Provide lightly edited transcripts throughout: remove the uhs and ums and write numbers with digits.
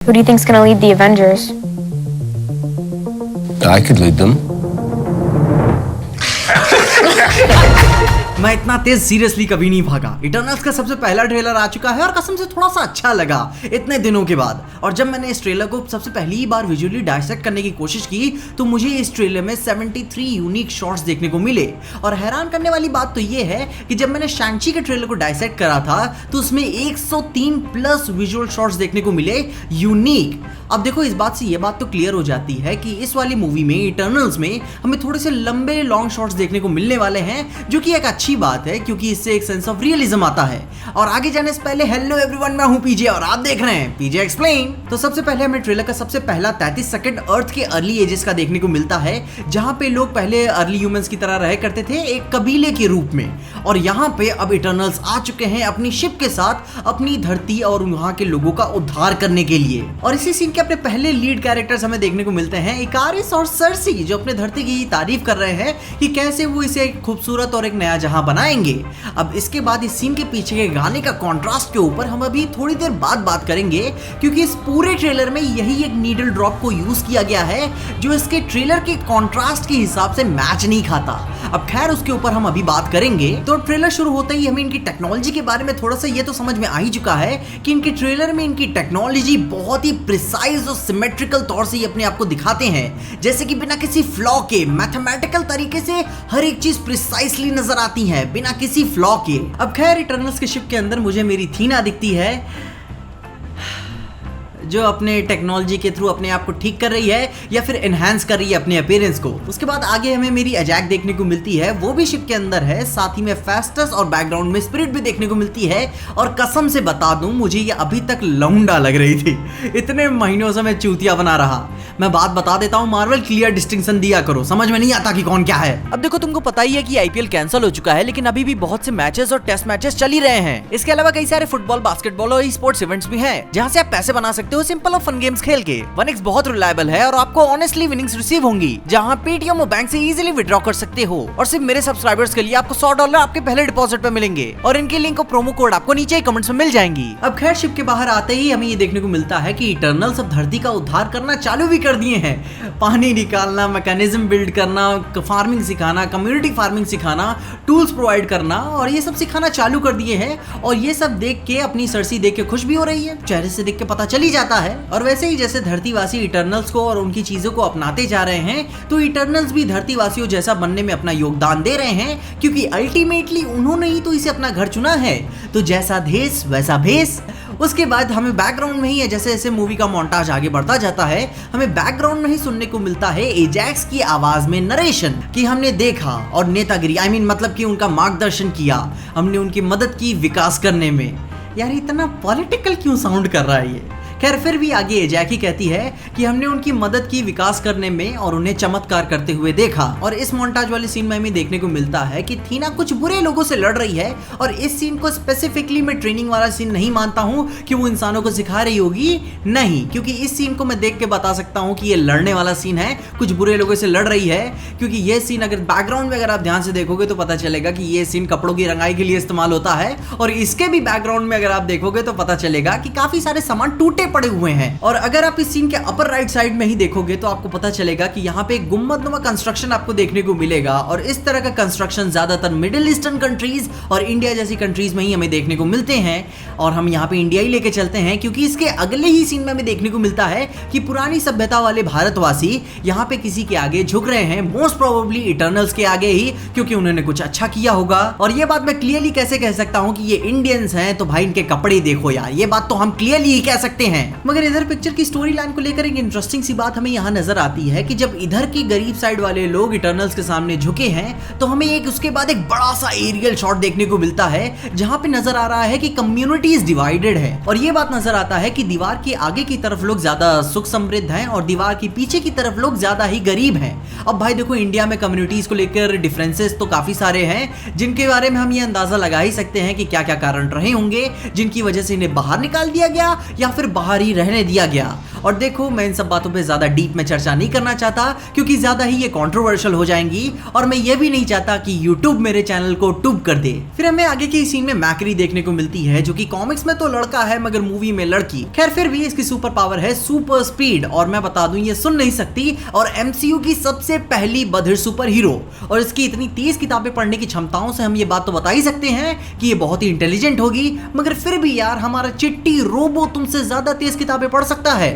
Who do you think's gonna lead the Avengers? I could lead them. मैं इतना तेज seriously कभी नहीं भागा। इटर्नल्स का सबसे पहला ट्रेलर आ चुका है और कसम से थोड़ा सा अच्छा लगा इतने दिनों के बाद। और जब मैंने इस ट्रेलर को सबसे पहली बार विजुअली डायसेक्ट करने की कोशिश की तो मुझे इस ट्रेलर में 73 यूनिक शॉट्स देखने को मिले। और हैरान करने वाली बात तो ये है कि जब मैंने शैंची के ट्रेलर को डायसेक्ट करा था तो उसमें 103 प्लस विजुअल शॉट्स देखने को मिले यूनिक। अब देखो, इस बात से ये बात तो क्लियर हो जाती है कि इस वाली मूवी में इटर्नल्स में हमें थोड़े से लंबे लॉन्ग शॉट्स देखने को मिलने वाले हैं, जो कि एक अच्छी बात है क्योंकि इससे एक सेंस ऑफ रियलिज्म आता है। और आगे जाने से पहले हेलो एवरीवन, मैं हूं पीजे और आप देख रहे हैं पीजे एक्सप्लेन। तो सबसे पहले हमें ट्रेलर का सबसे पहला 33 सेकंड अर्थ के अर्ली एजेस का देखने को मिलता है, जहां पे लोग पहले अर्ली ह्यूमंस की तरह रह करते थे एक कबीले के रूप में। और यहाँ पे अब इटर्नल्स आ चुके हैं अपनी शिप के साथ अपनी धरती और वहां के लोगों का उद्धार करने के लिए। और इसी सीन के अपने पहले लीड कैरेक्टर्स हमें देखने को मिलते हैं, इकारिस और सर्सी, जो अपने धरती की तारीफ कर रहे हैं कि कैसे वो इसे एक खूबसूरत और एक नया जहां बनाएंगे। अब इसके बाद इस सीन के पीछे के गाने का कॉन्ट्रास्ट के ऊपर हम अभी थोड़ी देर बाद बात करेंगे, क्योंकि इस पूरे ट्रेलर में यही एक नीडल ड्रॉप को यूज किया गया है जो इसके ट्रेलर के कॉन्ट्रास्ट के हिसाब से मैच नहीं खाता। अब खैर उसके ऊपर हम अभी बात करेंगे। तो ट्रेलर शुरू होते ही हमें इनकी टेक्नोलॉजी के बारे में थोड़ा सा ये तो समझ में आ ही चुका है कि इनके ट्रेलर में इनकी टेक्नोलॉजी बहुत ही प्रिसाइज और सिमेट्रिकल तौर से ये अपने आप को दिखाते हैं, जैसे कि बिना किसी फ्लॉ के मैथमेटिकल तरीके से हर एक चीज प्रिसाइसली नजर आती है बिना किसी फ्लॉ के। अब खैर इटर्नल्स के शिप के अंदर मुझे मेरी थीना दिखती है, जो अपने टेक्नोलॉजी के थ्रू अपने आप को ठीक कर रही है या फिर एनहांस कर रही है अपने अपीयरेंस को। उसके बाद आगे हमें मेरी अजैक देखने को मिलती है, वो भी शिप के अंदर है, साथ ही में फेस्टस और बैकग्राउंड में स्पिरिट भी देखने को मिलती है। और कसम से बता दूं, मुझे ये अभी तक लौंडा लग रही थी, इतने महीनों से मैं चूतिया बना रहा। मैं बात बता देता हूं, मार्वल क्लियर डिस्टिंक्शन दिया करो, समझ में नहीं आता कि कौन क्या है। अब देखो, तुमको पता ही है कि आईपीएल कैंसिल हो चुका है, लेकिन अभी भी बहुत से मैचेस और टेस्ट मैचेस चल ही रहे हैं। इसके अलावा कई सारे फुटबॉल, बास्केटबॉल और स्पोर्ट्स इवेंट्स भी हैं, जहां से आप पैसे बना सकते हो सिंपल और फन गेम्स खेल के। 1x बहुत रिलायबल है और आपको ऑनेस्टली विनिंग्स रिसीव होंगी, जहां पेटीएम और बैंक से इजीली विड्रॉ कर सकते हो। और सिर्फ मेरे सब्सक्राइबर्स के लिए आपको $100 आपके पहले डिपॉजिट पे मिलेंगे और इनके लिंक और प्रोमो कोड आपको नीचे ही कमेंट्स में मिल जाएंगी। अब खैर शिप के बाहर आते ही हमें ये देखने को मिलता है कि इटर्नल्स अब धरती का उद्धार करना चालू भी कर दिए हैं। पानी निकालना, मैकेनिज्म बिल्ड करना, फार्मिंग सिखाना, कम्युनिटी फार्मिंग सिखाना, टूल्स प्रोवाइड करना, और ये सब सिखाना चालू कर दिए हैं। और ये सब देख के अपनी सर्सी देख के खुश भी हो रही है, चेहरे से देख के पता चल ही जाता है। और वैसे ही जैसे धरतीवासी इटर्नल्स को और उनकी चीजों को अपनाते जा रहे हैं, तो इटर्नल्स भी धरतीवासियों जैसा बनने में अपना योगदान दे रहे हैं, क्योंकि अल्टीमेटली उन्होंने ही तो इसे अपना घर चुना है। तो जैसा देश वैसा भेष। उसके बाद हमें बैकग्राउंड में ही, जैसे जैसे मूवी का मोन्टाज आगे बढ़ता जाता है, हमें बैकग्राउंड में ही सुनने को मिलता है एजैक्स की आवाज में नरेशन कि हमने देखा और नेतागिरी मतलब कि उनका मार्गदर्शन किया, हमने उनकी मदद की विकास करने में। यार इतना पॉलिटिकल क्यों साउंड कर रहा है ये? खैर फिर भी आगे एजैक ही कहती है कि हमने उनकी मदद की विकास करने में और उन्हें चमत्कार करते हुए देखा। और इस मोन्टाज वाले सीन में हमें देखने को मिलता है कि थीना कुछ बुरे लोगों से लड़ रही है। और इस सीन को स्पेसिफिकली मैं ट्रेनिंग वाला सीन नहीं मानता हूं कि वो इंसानों को सिखा रही होगी, नहीं, क्योंकि इस सीन को मैं देख के बता सकता हूं कि ये लड़ने वाला सीन है, कुछ बुरे लोगों से लड़ रही है। क्योंकि ये सीन अगर बैकग्राउंड में अगर आप ध्यान से देखोगे तो पता चलेगा कि ये सीन कपड़ों की रंगाई के लिए इस्तेमाल होता है। और इसके भी बैकग्राउंड में अगर आप देखोगे तो पता चलेगा कि काफी सारे सामान टूटे पड़े हुए हैं। और अगर आप इस सीन के अपर राइट साइड में ही देखोगे तो आपको पता चलेगा कि यहाँ पे एक गुम्बदनुमा कंस्ट्रक्शन आपको देखने को मिलेगा। और इस तरह का कंस्ट्रक्शन ज्यादातर मिडिल ईस्टर्न कंट्रीज और इंडिया जैसी कंट्रीज में ही हमें देखने को मिलते हैं। और हम यहाँ पे इंडिया ही लेके चलते हैं, क्योंकि इसके अगले ही सीन में हमें देखने को मिलता है कि पुरानी सभ्यता वाले भारतवासी यहाँ पे किसी के आगे झुक रहे हैं, मोस्ट प्रोबेबली इटर्नल्स के आगे ही, क्योंकि उन्होंने कुछ अच्छा किया होगा। और ये बात मैं क्लियरली कैसे कह सकता हूँ कि ये इंडियंस हैं, तो भाई इनके कपड़े देखो यार, ये बात तो हम क्लियरली ही कह सकते हैं। मगर इधर पिक्चर की स्टोरी लाइन को लेकर एक इंटरेस्टिंग सी बात हमें यहाँ नजर आती है कि जब इधर की गरीब साइड वाले लोग इटर्नल्स के सामने झुके हैं, तो हमें एक उसके बाद एक बड़ा सा एरियल शॉट देखने को मिलता है, जहां पे नजर आ रहा है कि कम्युनिटीज डिवाइडेड है। और ये बात नजर आता है कि दीवार के आगे की तरफ लोग ज्यादा सुख समृद्ध हैं और दीवार के पीछे की तरफ लोग ज्यादा ही गरीब हैं। अब भाई देखो, इंडिया में कम्युनिटीज को लेकर डिफरेंसेस तो काफी सारे हैं, जिनके बारे में हम ये अंदाजा लगा ही सकते हैं कि क्या क्या कारण रहे होंगे जिनकी वजह से इन्हें बाहर निकाल दिया गया या फिर बाहर ही रहने दिया गया। और देखो मैं इन सब बातों पे ज्यादा डीप में चर्चा नहीं करना चाहता क्योंकि ज्यादा ही ये कंट्रोवर्शियल हो जाएंगी और मैं ये भी नहीं चाहता कि यूट्यूब मेरे चैनल को टूब कर दे। फिर हमें आगे के सीन में मैकरी देखने को मिलती है जो कि कॉमिक्स में तो लड़का है मगर मूवी में लड़की। खैर फिर भी इसकी सुपर पावर है सुपर स्पीड और मैं बता दूं ये सुन नहीं सकती और एमसीयू की सबसे पहली बधिर सुपर हीरो और इसकी इतनी तेज किताबें पढ़ने की क्षमताओं से हम ये बात तो बता ही सकते हैं कि ये बहुत ही इंटेलिजेंट होगी। मगर फिर भी यार हमारा चिट्टी रोबो तुमसे ज्यादा तेज किताबें पढ़ सकता है।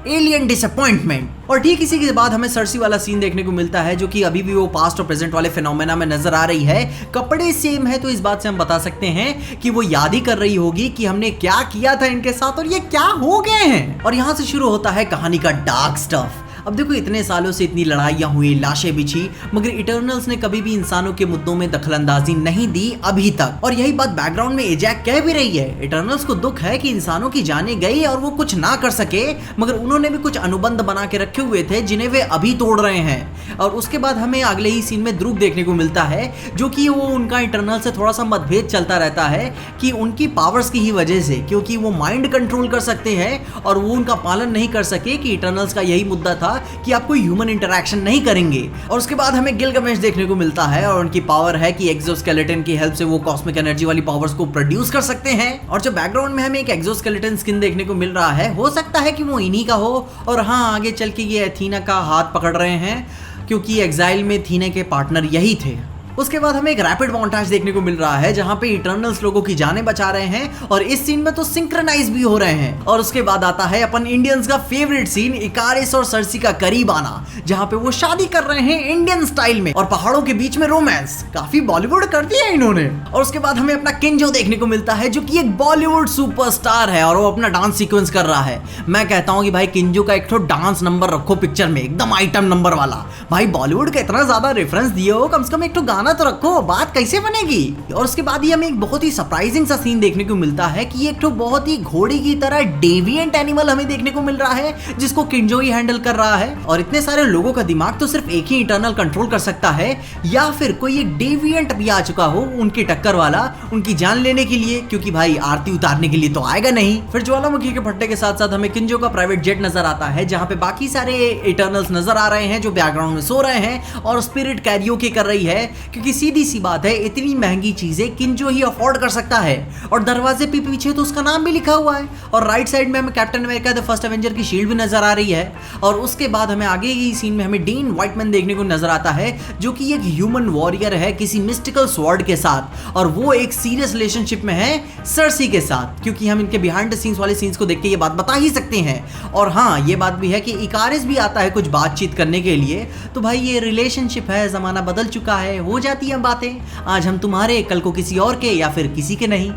Alien disappointment. और ठीक इसी के बाद हमें सर्सी वाला सीन देखने को मिलता है जो कि अभी भी वो पास्ट और प्रेजेंट वाले फिनोमेना में नजर आ रही है। कपड़े सेम है तो इस बात से हम बता सकते हैं कि वो याद ही कर रही होगी कि हमने क्या किया था इनके साथ और ये क्या हो गए हैं। और यहाँ से शुरू होता है कहानी का डार्क स्टफ। अब देखो इतने सालों से इतनी लड़ाइयां हुई, लाशें बिछी, मगर इटर्नल्स ने कभी भी इंसानों के मुद्दों में दखलंदाजी नहीं दी अभी तक। और यही बात बैकग्राउंड में एजैक कह भी रही है। इटर्नल्स को दुख है कि इंसानों की जाने गई और वो कुछ ना कर सके, मगर उन्होंने भी कुछ अनुबंध बना के रखे हुए थे जिन्हें वे अभी तोड़ रहे हैं। और उसके बाद हमें अगले ही सीन में ध्रुव देखने को मिलता है जो कि वो उनका इटर्नल से थोड़ा सा मतभेद चलता रहता है कि उनकी पावर्स की ही वजह से, क्योंकि वो माइंड कंट्रोल कर सकते हैं और वो उनका पालन नहीं कर सके कि इटर्नल्स का यही मुद्दा था कि आप कोई ह्यूमन इंटरैक्शन नहीं करेंगे। और उसके बाद हमें गिलगमेश देखने को मिलता है और उनकी पावर है कि एक्सोस्केलेटन की हेल्प से वो कॉस्मिक एनर्जी वाली पावर्स को प्रोड्यूस कर सकते हैं। और जो बैकग्राउंड में हमें एक एक्सोस्केलेटन स्किन देखने को मिल रहा है, हो सकता है कि वो इन्हीं का हो। और हाँ, आगे चल के ये एथीना का हाथ पकड़ रहे हैं क्योंकि एग्जाइल में एथीना के पार्टनर यही थे। उसके बाद हमें एक रैपिड मोन्टाज देखने को मिल रहा है जहां पे इटर्नल्स लोगों की जानें बचा रहे हैं और इस सीन में तो सिंक्रोनाइज भी हो रहे हैं। और उसके बाद आता है अपन इंडियंस का फेवरेट सीन, इकारिस और सर्सी का करीब आना, जहां पे वो शादी कर रहे हैं इंडियन स्टाइल में और पहाड़ों के बीच में रोमांस। काफी बॉलीवुड कर दिया इन्होंने। और उसके बाद हमें अपना किंजो देखने को मिलता है जो कि एक बॉलीवुड सुपरस्टार है और वो अपना डांस सीक्वेंस कर रहा है। मैं कहता हूं कि भाई किंजो का एक तो डांस नंबर रखो पिक्चर में, एकदम आइटम नंबर वाला। भाई बॉलीवुड का इतना ज्यादा रेफरेंस दिए हो, कम से कम एक तो गाना तो रखो, बात कैसे बनेगी। और उसके बाद ही हमें एक बहुत ही सरप्राइजिंग सा सीन देखने को मिलता है कि एक तो बहुत ही घोड़े की तरह डेविएंट एनिमल हमें देखने को मिल रहा है जिसको किंजो ही हैंडल कर रहा है। और इतने सारे लोगों का दिमाग तो सिर्फ एक ही इटर्नल कंट्रोल कर सकता है, या फिर कोई एक डेविएंट भी आ चुका हो उनकी टक्कर वाला, उनकी जान लेने के लिए, क्योंकि भाई आरती उतारने के लिए तो आएगा नहीं। फिर ज्वालामुखी के फट्टे के साथ साथ हमें किंजो का प्राइवेट जेट नजर आता है जहां पे बाकी सारे इटर्नल्स नजर आ रहे हैं जो बैकग्राउंड में सो रहे हैं और स्पिरिट कैरियोके कर रही है, क्योंकि सीधी सी बात है इतनी महंगी चीजें किंजो ही अफोर्ड कर सकता है। और दरवाजे पे पीछे तो उसका नाम भी लिखा हुआ है और राइट साइड में हमें captain America the first Avenger की शील्ड भी नजर आ रही है। और उसके बाद हमें आगे की सीन में हमें डीन व्हाइटमैन देखने को नजर आता है जो कि एक ह्यूमन वॉरियर है किसी मिस्टिकल स्वॉर्ड के साथ, और वो एक सीरियस रिलेशनशिप में है सर्सी के साथ, क्योंकि हम इनके बिहाइंड द सीन्स वाले सीन्स को देख के ये बात बता ही सकते हैं। और हाँ, ये बात भी है कि इकारिस भी आता है कुछ बातचीत करने के लिए। तो भाई ये रिलेशनशिप है, जमाना बदल चुका है, हो जाती है बातें, आज हम तुम्हारे, कल को किसी और के, या फिर किसी के नहीं।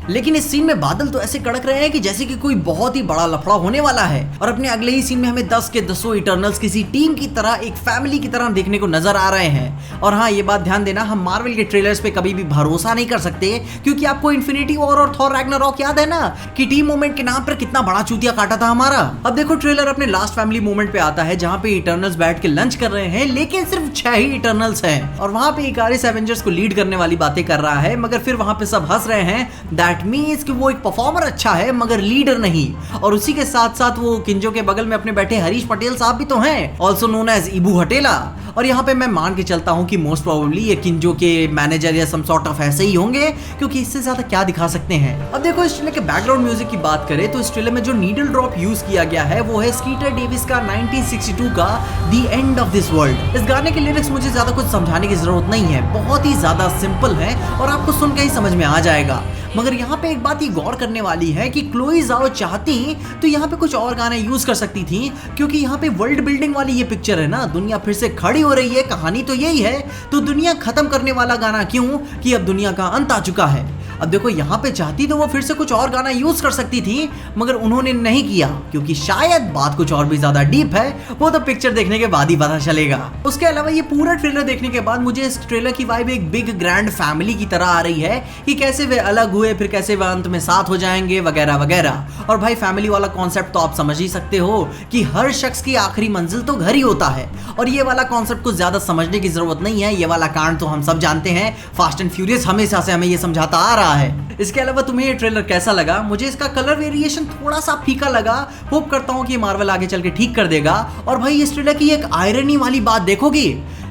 लेकिन इस सीन में बादल तो ऐसे कड़क रहे हैं कि जैसे कि कोई बहुत ही बड़ा लफड़ा होने वाला है। और अपने अगले ही सीन में हमें 10 के 10 इटर्नल्स किसी टीम की तरह, एक फैमिली की तरह देखने को नजर आ रहे हैं। और हाँ, ये बात ध्यान देना, हम मार्वल के ट्रेलर्स पे कभी भी भरोसा नहीं कर सकते, क्योंकि आपको इन्फिनिटी वॉर और थॉर रैग्नारॉक याद है ना कि टीम मोमेंट के नाम पर कितना बड़ा चूतिया काटा था हमारा। अब देखो ट्रेलर अपने लास्ट फैमिली मोमेंट पे आता है जहां पे इटर्नल्स बैठ के लंच कर रहे हैं, लेकिन सिर्फ 6 ही इटर्नल्स हैं और वहां पे इकारिस एवेंजर्स को लीड करने वाली बातें कर रहा है, मगर फिर वहां पे सब हंस रहे हैं। दैट मींस कि वो एक परफॉर्मर अच्छा है मगर लीडर नहीं। और उसी के साथ साथ वो किंजो के बगल में अपने बैठे हरीश पटेल साहब भी तो हैं, ऑल्सो नोन एज इबू हटेला। और यहाँ पे मैं मान के चलता हूँ कि मोस्ट प्रोबेबली ये किंजो के मैनेजर या सम सॉर्ट ऑफ ऐसे ही होंगे, क्योंकि इससे ज्यादा क्या दिखा सकते हैं। अब देखो इस ट्रेलर के बैकग्राउंड म्यूजिक की बात करें तो इस ट्रेलर में जो नीडल ड्रॉप यूज किया गया है वो है स्कीटर डेविस का 1962 का the end of this world. इस गाने के लिरिक्स मुझे ज्यादा कुछ समझाने की जरूरत नहीं है, बहुत ही ज्यादा सिंपल है और आपको सुन के ही समझ में आ जाएगा। मगर यहाँ पे एक बात ये गौर करने वाली है कि क्लोई ज़ाओ चाहती तो यहाँ पे कुछ और गाने यूज कर सकती थी, क्योंकि यहाँ पे वर्ल्ड बिल्डिंग वाली ये पिक्चर है ना, दुनिया फिर से खड़ी हो रही है, कहानी तो यही है, तो दुनिया खत्म करने वाला गाना क्यों कि अब दुनिया का अंत आ चुका है। अब देखो यहाँ पे चाहती तो वो फिर से कुछ और गाना यूज कर सकती थी, मगर उन्होंने नहीं किया, क्योंकि शायद बात कुछ और भी ज्यादा डीप है, वो तो पिक्चर देखने के बाद ही पता चलेगा। उसके अलावा ये पूरा ट्रेलर देखने के बाद मुझे इस ट्रेलर की वाइब एक बिग ग्रैंड फैमिली की तरह आ रही है कि कैसे वे अलग हुए, फिर कैसे वे अंत में साथ हो जाएंगे वगैरह वगैरह। और भाई फैमिली वाला कॉन्सेप्ट तो आप समझ ही सकते हो कि हर शख्स की आखिरी मंजिल तो घर ही होता है, और ये वाला कॉन्सेप्ट को ज्यादा समझने की जरूरत नहीं है, ये वाला कांड तो हम सब जानते हैं, फास्ट एंड फ्यूरियस हमेशा से हमें ये समझाता आ रहा है। इसके अलावा तुम्हें ये ट्रेलर कैसा लगा? मुझे इसका कलर वेरिएशन थोड़ा सा फीका लगा। होप करता हूँ कि मार्वल आगे चल के ठीक कर देगा। और भाई इस ट्रेलर की एक आयरनी वाली बात देखोगे,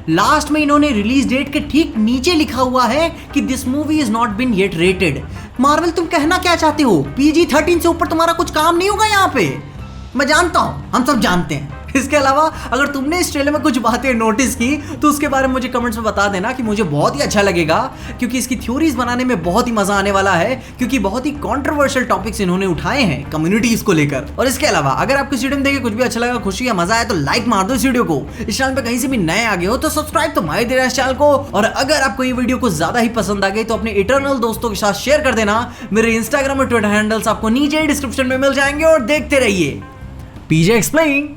लास्ट में इन्होंने रिलीज डेट के ठीक नीचे लिखा हुआ है कि this movie is not been yet rated. Marvel तुम कहना क्या चाहते हो? PG-13 से ऊपर तुम्हारा कुछ काम नहीं होगा यहाँ पे। मैं जानता हूँ, हम सब जानते हैं। इसके अलावा अगर तुमने इस ट्रेलर में कुछ बातें नोटिस की तो उसके बारे में मुझे कमेंट्स में बता देना कि मुझे बहुत ही अच्छा लगेगा, क्योंकि इसकी थ्योरीज बनाने में बहुत ही मजा आने वाला है, क्योंकि बहुत ही कंट्रोवर्शियल टॉपिक्स इन्होंने उठाए हैं कम्युनिटीज को लेकर। और इसके अलावा अगर आपको इस वीडियो में देखे कुछ भी अच्छा लगा, खुशी या मजा आया तो लाइक मार दो इस वीडियो को। इस चैनल पे कहीं से भी नए आ गए हो तो सब्सक्राइब तो मार देना इस चैनल को। और अगर आपको ये वीडियो को ज्यादा ही पसंद आ गई तो अपने इटर्नल दोस्तों के साथ शेयर कर देना। मेरे इंस्टाग्राम और ट्विटर हैंडल्स आपको नीचे डिस्क्रिप्शन में मिल जाएंगे। और देखते रहिए PJ एक्सप्लेन।